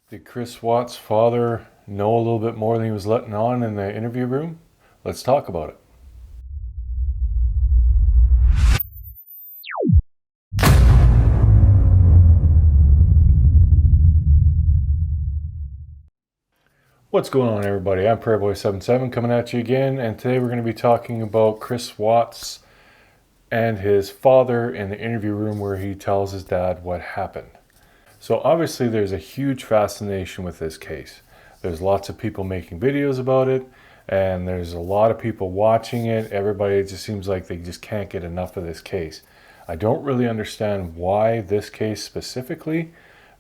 Did Chris Watt's father know a little bit more than he was letting on in the interview room? Let's talk about it. What's going on, everybody? I'm Prairie77 coming at you again, and today we're going to be talking about Chris Watts and his father in the interview room where he tells his dad what happened. So obviously there's a huge fascination with this case. There's lots of people making videos about it, and there's a lot of people watching it. Everybody, it just seems like they just can't get enough of this case. I don't really understand why this case specifically,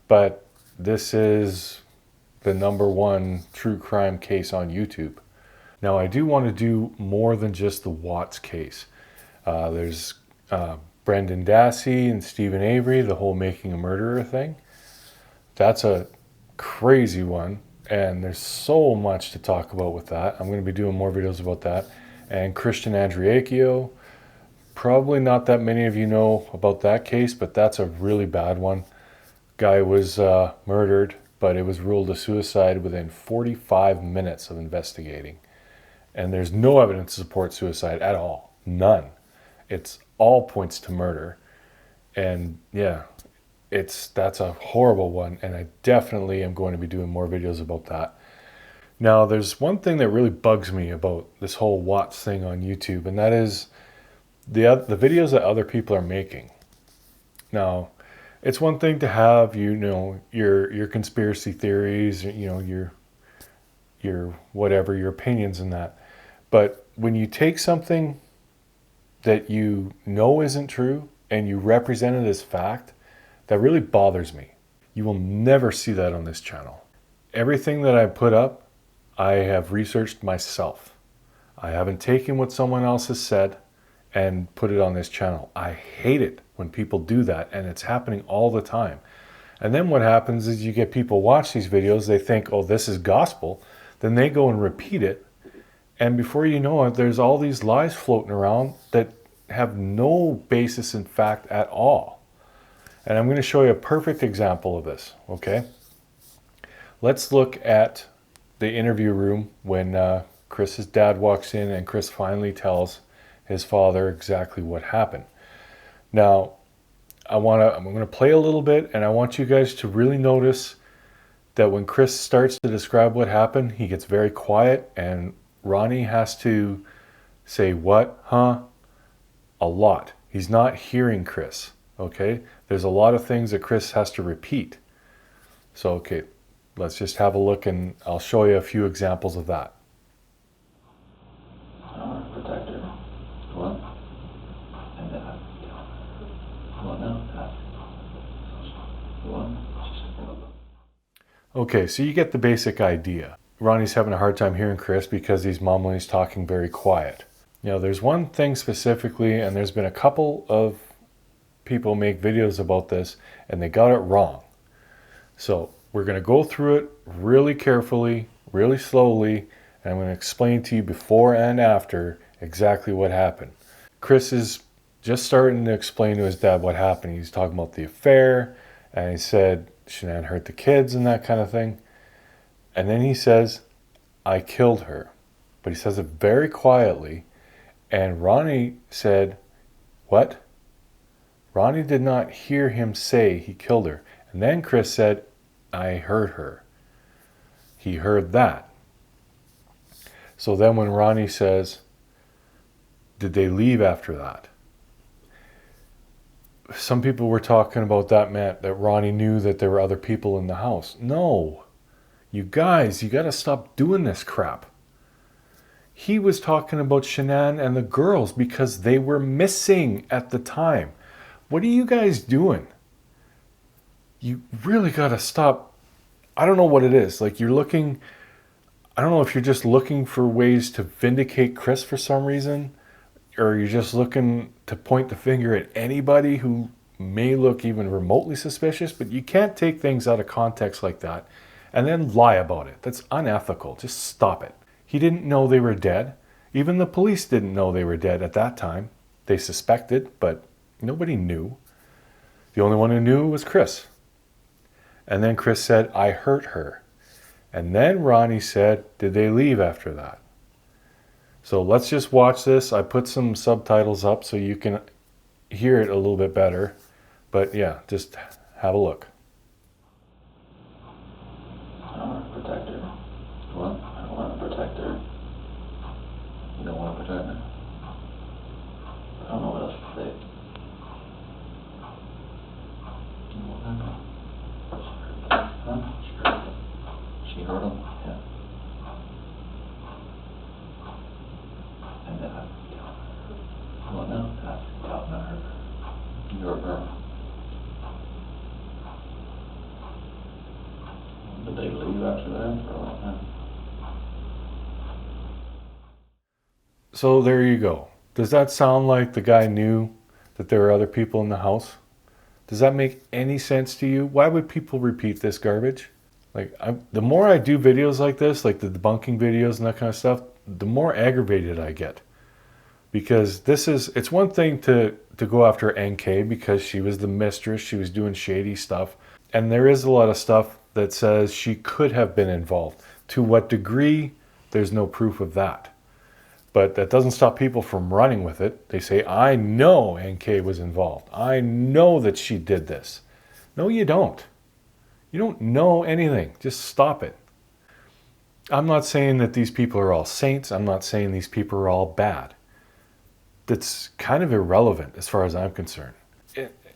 but this is the number one true crime case on YouTube. Now, I do want to do more than just the Watts case. There's Brendan Dassey and Stephen Avery, the whole making a murderer thing. That's a crazy one, and there's so much to talk about with that. I'm going to be doing more videos about that. And Christian Andriacchio, probably not that many of you know about that case, but that's a really bad one. Guy was murdered, but it was ruled a suicide within 45 minutes of investigating. And there's no evidence to support suicide at all. None. It's all points to murder. And yeah, that's a horrible one, and I definitely am going to be doing more videos about that. Now, there's one thing that really bugs me about this whole Watts thing on YouTube, and that is the videos that other people are making. Now, it's one thing to have, your conspiracy theories, your whatever, your opinions in that. But when you take something that you know isn't true and you represent it as fact, that really bothers me. You will never see that on this channel. Everything that I put up, I have researched myself. I haven't taken what someone else has said and put it on this channel. I hate it when people do that, and it's happening all the time. And then what happens is you get people watch these videos, they think, oh, this is gospel. Then they go and repeat it. And before you know it, there's all these lies floating around that have no basis in fact at all. And I'm going to show you a perfect example of this, okay? Let's look at the interview room when Chris's dad walks in and Chris finally tells his father exactly what happened. Now, I'm going to play a little bit, and I want you guys to really notice that when Chris starts to describe what happened, he gets very quiet, and Ronnie has to say, what, huh? A lot. He's not hearing Chris, okay? There's a lot of things that Chris has to repeat. So, okay, let's just have a look, and I'll show you a few examples of that. Protector. What? And that. What now? What? Okay, so you get the basic idea. Ronnie's having a hard time hearing Chris because he's mumbling, he's talking very quiet. Now, there's one thing specifically, and there's been a couple of people make videos about this, and they got it wrong. So we're going to go through it really carefully, really slowly, and I'm going to explain to you before and after exactly what happened. Chris is just starting to explain to his dad what happened. He's talking about the affair, and he said Shanann hurt the kids and that kind of thing. And then he says, I killed her. But he says it very quietly, and Ronnie said, what? Ronnie did not hear him say he killed her. And then Chris said, I heard her. He heard that. So then when Ronnie says, did they leave after that? Some people were talking about that meant that Ronnie knew that there were other people in the house. No. You guys, you got to stop doing this crap. He was talking about Shanann and the girls because they were missing at the time. What are you guys doing? You really got to stop. I don't know what it is. Like, you're looking, I don't know if you're just looking for ways to vindicate Chris for some reason, or you're just looking to point the finger at anybody who may look even remotely suspicious, but you can't take things out of context like that and then lie about it. That's unethical. Just stop it. He didn't know they were dead. Even the police didn't know they were dead at that time. They suspected, but nobody knew. The only one who knew was Chris. And then Chris said, I hurt her. And then Ronnie said, did they leave after that? So let's just watch this. I put some subtitles up so you can hear it a little bit better. But yeah, just have a look. I want to protect her. What? I want to protect her. You don't want to protect her? I don't know what else to say. What happened? Huh? She hurt him? Yeah. And then I well, no, that's not her. Your girl. Did they leave after that for a long time? So there you go. Does that sound like the guy knew that there were other people in the house? Does that make any sense to you? Why would people repeat this garbage? The more I do videos like this, like the debunking videos and that kind of stuff, the more aggravated I get. Because it's one thing to go after NK because she was the mistress, she was doing shady stuff. And there is a lot of stuff that says she could have been involved. To what degree, there's no proof of that. But that doesn't stop people from running with it. They say, I know NK was involved. I know that she did this. No, you don't. You don't know anything. Just stop it. I'm not saying that these people are all saints. I'm not saying these people are all bad. That's kind of irrelevant as far as I'm concerned.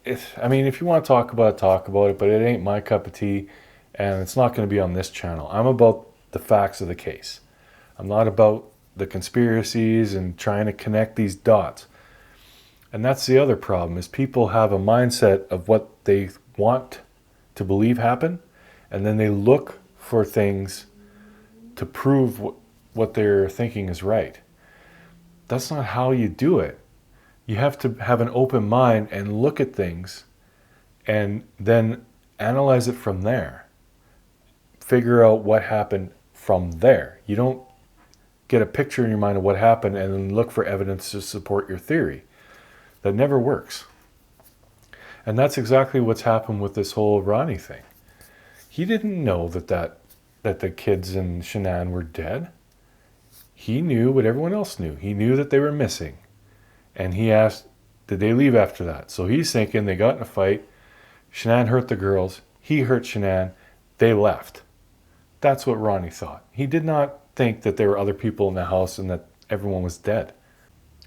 If you want to talk about it, but it ain't my cup of tea, and it's not going to be on this channel. I'm about the facts of the case. I'm not about the conspiracies and trying to connect these dots. And that's the other problem, is people have a mindset of what they want to believe happened, and then they look for things to prove what they're thinking is right. That's not how you do it. You have to have an open mind and look at things and then analyze it from there. Figure out what happened from there. You don't get a picture in your mind of what happened and then look for evidence to support your theory. That never works. And that's exactly what's happened with this whole Ronnie thing. He didn't know that the kids in Shanann were dead. He knew what everyone else knew. He knew that they were missing. And he asked, did they leave after that? So he's thinking they got in a fight. Shanann hurt the girls. He hurt Shanann. They left. That's what Ronnie thought. He did not think that there were other people in the house and that everyone was dead.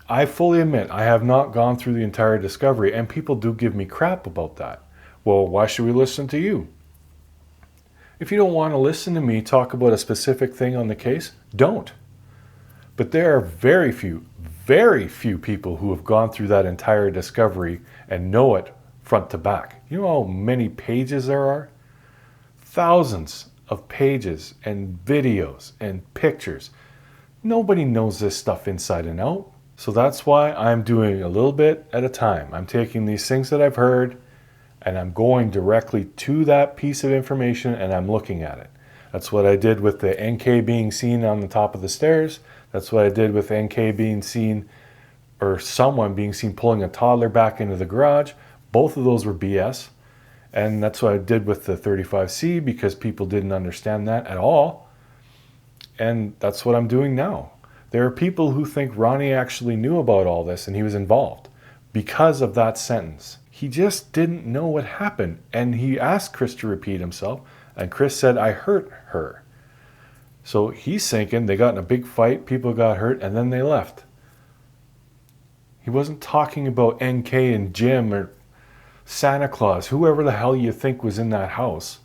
I fully admit I have not gone through the entire discovery, and people do give me crap about that. Well, why should we listen to you? If you don't want to listen to me talk about a specific thing on the case, don't. But there are very few people who have gone through that entire discovery and know it front to back. You know how many pages there are? Thousands of pages and videos and pictures. Nobody knows this stuff inside and out. So that's why I'm doing a little bit at a time. I'm taking these things that I've heard and I'm going directly to that piece of information and I'm looking at it. That's what I did with the NK being seen on the top of the stairs. That's what I did with NK being seen, or someone being seen pulling a toddler back into the garage. Both of those were BS. And that's what I did with the 35C because people didn't understand that at all. And that's what I'm doing now. There are people who think Ronnie actually knew about all this and he was involved because of that sentence. He just didn't know what happened. And he asked Chris to repeat himself. And Chris said, I hurt her. So he's thinking they got in a big fight, people got hurt, and then they left. He wasn't talking about NK and Jim or Santa Claus, whoever the hell you think was in that house.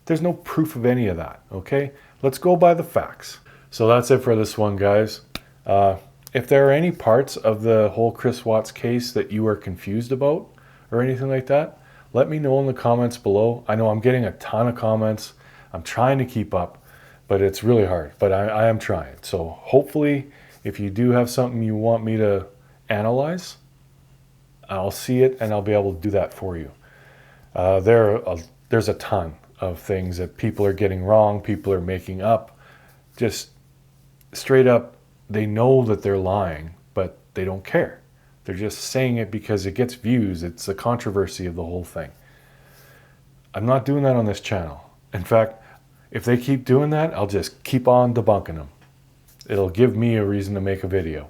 There's no proof of any of that, okay? Let's go by the facts. So that's it for this one, guys. If there are any parts of the whole Chris Watts case that you are confused about or anything like that, let me know in the comments below. I know I'm getting a ton of comments. I'm trying to keep up, but it's really hard. But I am trying. So hopefully, if you do have something you want me to analyze, I'll see it and I'll be able to do that for you. There's a ton of things that people are getting wrong, people are making up. Just straight up, they know that they're lying, but they don't care. They're just saying it because it gets views. It's the controversy of the whole thing. I'm not doing that on this channel. In fact, if they keep doing that, I'll just keep on debunking them. It'll give me a reason to make a video.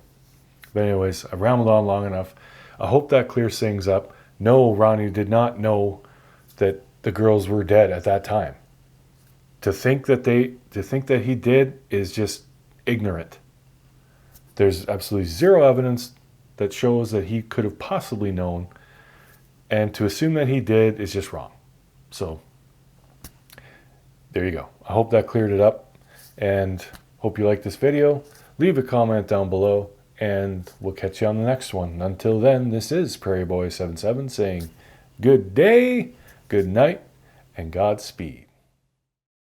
But anyways, I rambled on long enough. I hope that clears things up. No, Ronnie did not know that the girls were dead at that time. To think that he did is just ignorant. There's absolutely zero evidence that shows that he could have possibly known, and to assume that he did is just wrong. So there you go. I hope that cleared it up, and hope you like this video. Leave a comment down below, and we'll catch you on the next one. Until then, this is Prairie Boy 77 saying good day, good night, and Godspeed.